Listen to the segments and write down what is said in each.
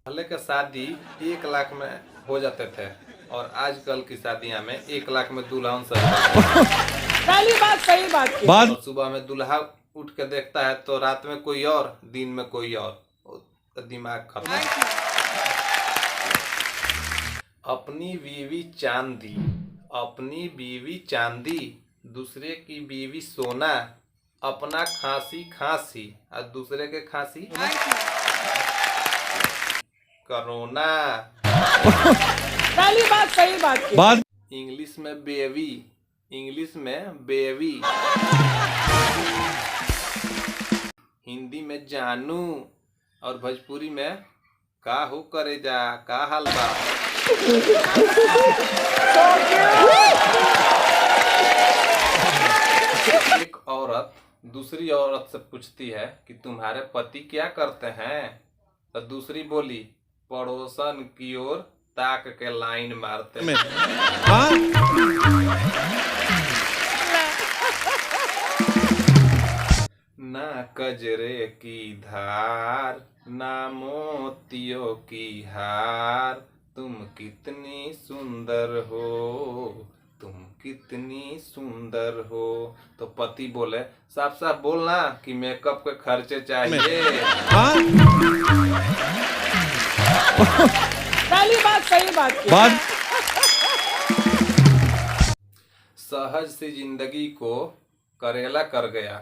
पहले के शादी 1 लाख में हो जाते थे और आजकल की शादियां में 1 लाख में दुल्हन सज पहली बात सही बात और सुबह में दूल्हा उठ के देखता है तो रात में कोई और, दिन में कोई और, दिमाग खत्म। अपनी बीवी चांदी, अपनी बीवी चांदी, दूसरे की बीवी सोना, अपना खांसी खांसी और दूसरे के खांसी कोरोना। पहली बात सही बात इंग्लिश में बेबी, इंग्लिश में बेबी, हिंदी में जानू और भोजपुरी में का हो करे जा, का हाल बा। एक औरत दूसरी औरत से पूछती है कि तुम्हारे पति क्या करते हैं, तो दूसरी बोली पड़ोसन की ओर ताक के लाइन मारते हैं। ना कजरे की धार, ना मोतियों की हार, तुम कितनी सुंदर हो, तुम कितनी सुंदर हो। तो पति बोले साफ साफ बोलना कि मेकअप के खर्चे चाहिए। पहली बात सही बात सहज सी जिंदगी को करेला कर गया,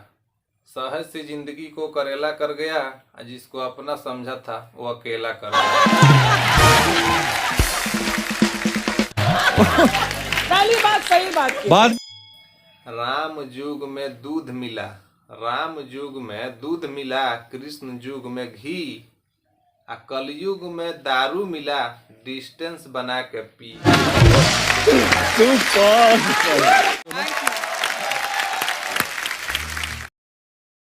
सहज सी जिंदगी को करेला कर गया, जिसको अपना समझा था वो अकेला कर गया। पहली बात सही बात राम युग में दूध मिला, राम युग में दूध मिला, कृष्ण युग में घी, आ कलयुग में दारू मिला, डिस्टेंस बना के पी।